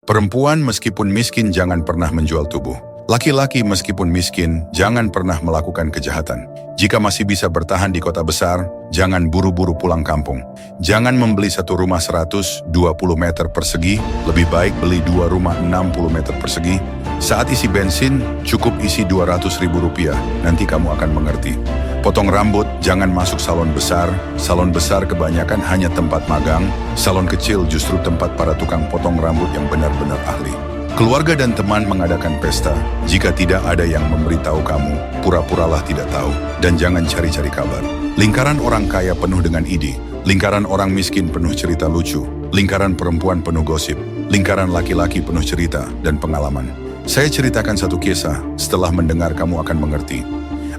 Perempuan meskipun miskin jangan pernah menjual tubuh. Laki-laki meskipun miskin jangan pernah melakukan kejahatan. Jika masih bisa bertahan di kota besar, jangan buru-buru pulang kampung. Jangan membeli satu rumah 120 meter persegi, lebih baik beli dua rumah 60 meter persegi. Saat isi bensin, cukup isi 200 ribu rupiah, nanti kamu akan mengerti. Potong rambut, jangan masuk salon besar. Salon besar kebanyakan hanya tempat magang, salon kecil justru tempat para tukang potong rambut yang benar-benar ahli. Keluarga dan teman mengadakan pesta, jika tidak ada yang memberitahu kamu, pura-puralah tidak tahu, dan jangan cari-cari kabar. Lingkaran orang kaya penuh dengan ide, lingkaran orang miskin penuh cerita lucu, lingkaran perempuan penuh gosip, lingkaran laki-laki penuh cerita dan pengalaman. Saya ceritakan satu kisah, setelah mendengar kamu akan mengerti.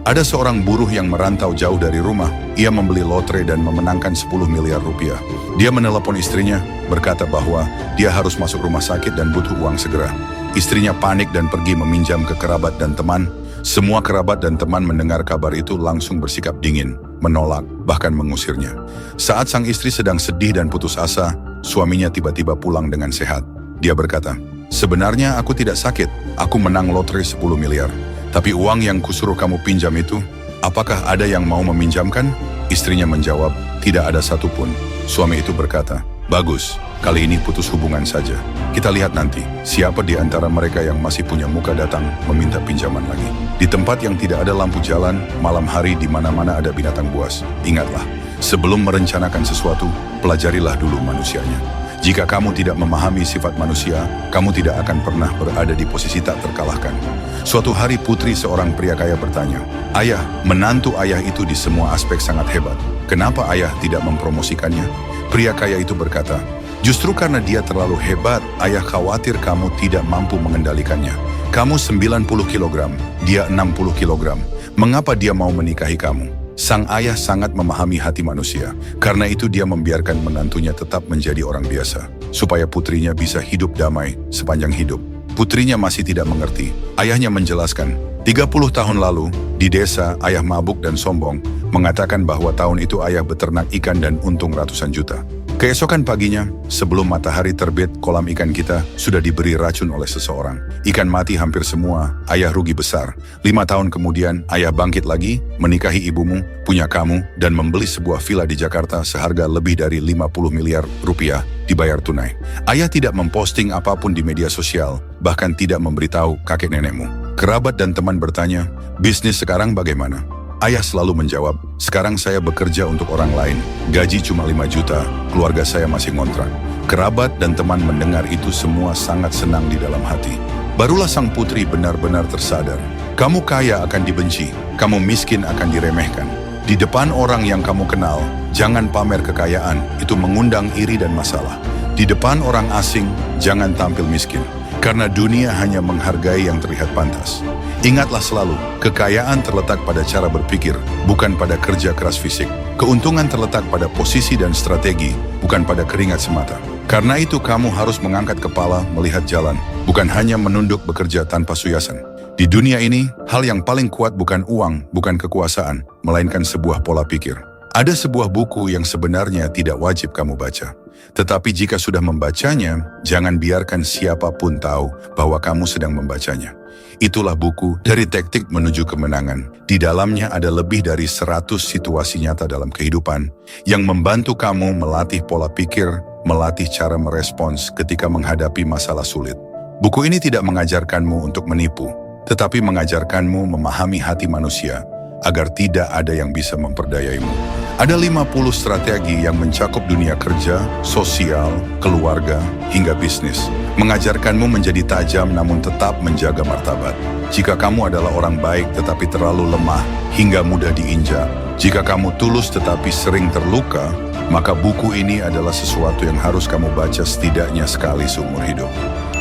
Ada seorang buruh yang merantau jauh dari rumah. Ia membeli lotre dan memenangkan 10 miliar rupiah. Dia menelepon istrinya, berkata bahwa dia harus masuk rumah sakit dan butuh uang segera. Istrinya panik dan pergi meminjam ke kerabat dan teman. Semua kerabat dan teman mendengar kabar itu langsung bersikap dingin, menolak, bahkan mengusirnya. Saat sang istri sedang sedih dan putus asa, suaminya tiba-tiba pulang dengan sehat. Dia berkata, "Sebenarnya aku tidak sakit, aku menang lotre 10 miliar. Tapi uang yang kusuruh kamu pinjam itu, apakah ada yang mau meminjamkan?" Istrinya menjawab, "Tidak ada satupun." Suami itu berkata, "Bagus, kali ini putus hubungan saja. Kita lihat nanti, siapa di antara mereka yang masih punya muka datang meminta pinjaman lagi." Di tempat yang tidak ada lampu jalan, malam hari di mana-mana ada binatang buas. Ingatlah, sebelum merencanakan sesuatu, pelajarilah dulu manusianya. Jika kamu tidak memahami sifat manusia, kamu tidak akan pernah berada di posisi tak terkalahkan. Suatu hari putri seorang pria kaya bertanya, "Ayah, menantu ayah itu di semua aspek sangat hebat. Kenapa ayah tidak mempromosikannya?" Pria kaya itu berkata, "Justru karena dia terlalu hebat, ayah khawatir kamu tidak mampu mengendalikannya. Kamu 90 kilogram, dia 60 kilogram. Mengapa dia mau menikahi kamu?" Sang ayah sangat memahami hati manusia. Karena itu dia membiarkan menantunya tetap menjadi orang biasa, supaya putrinya bisa hidup damai sepanjang hidup. Putrinya masih tidak mengerti. Ayahnya menjelaskan, 30 tahun lalu, di desa ayah mabuk dan sombong, mengatakan bahwa tahun itu ayah beternak ikan dan untung ratusan juta. Keesokan paginya, sebelum matahari terbit, kolam ikan kita sudah diberi racun oleh seseorang. Ikan mati hampir semua, ayah rugi besar. 5 tahun kemudian, ayah bangkit lagi, menikahi ibumu, punya kamu, dan membeli sebuah villa di Jakarta seharga lebih dari 50 miliar rupiah, dibayar tunai. Ayah tidak memposting apapun di media sosial, bahkan tidak memberitahu kakek nenekmu. Kerabat dan teman bertanya, "Bisnis sekarang bagaimana?" Ayah selalu menjawab, "Sekarang saya bekerja untuk orang lain, gaji cuma 5 juta, keluarga saya masih ngontrak." Kerabat dan teman mendengar itu semua sangat senang di dalam hati. Barulah sang putri benar-benar tersadar. Kamu kaya akan dibenci, kamu miskin akan diremehkan. Di depan orang yang kamu kenal, jangan pamer kekayaan, itu mengundang iri dan masalah. Di depan orang asing, jangan tampil miskin, karena dunia hanya menghargai yang terlihat pantas. Ingatlah selalu, kekayaan terletak pada cara berpikir, bukan pada kerja keras fisik. Keuntungan terletak pada posisi dan strategi, bukan pada keringat semata. Karena itu kamu harus mengangkat kepala melihat jalan, bukan hanya menunduk bekerja tanpa suyasan. Di dunia ini, hal yang paling kuat bukan uang, bukan kekuasaan, melainkan sebuah pola pikir. Ada sebuah buku yang sebenarnya tidak wajib kamu baca. Tetapi jika sudah membacanya, jangan biarkan siapapun tahu bahwa kamu sedang membacanya. Itulah buku Dari Taktik Menuju Kemenangan. Di dalamnya ada lebih dari 100 situasi nyata dalam kehidupan yang membantu kamu melatih pola pikir, melatih cara merespons ketika menghadapi masalah sulit. Buku ini tidak mengajarkanmu untuk menipu, tetapi mengajarkanmu memahami hati manusia agar tidak ada yang bisa memperdayaimu. Ada 50 strategi yang mencakup dunia kerja, sosial, keluarga, hingga bisnis. Mengajarkanmu menjadi tajam namun tetap menjaga martabat. Jika kamu adalah orang baik tetapi terlalu lemah hingga mudah diinjak, jika kamu tulus tetapi sering terluka, maka buku ini adalah sesuatu yang harus kamu baca setidaknya sekali seumur hidup.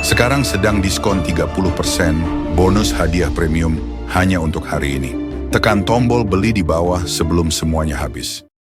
Sekarang sedang diskon 30%, bonus hadiah premium hanya untuk hari ini. Tekan tombol beli di bawah sebelum semuanya habis.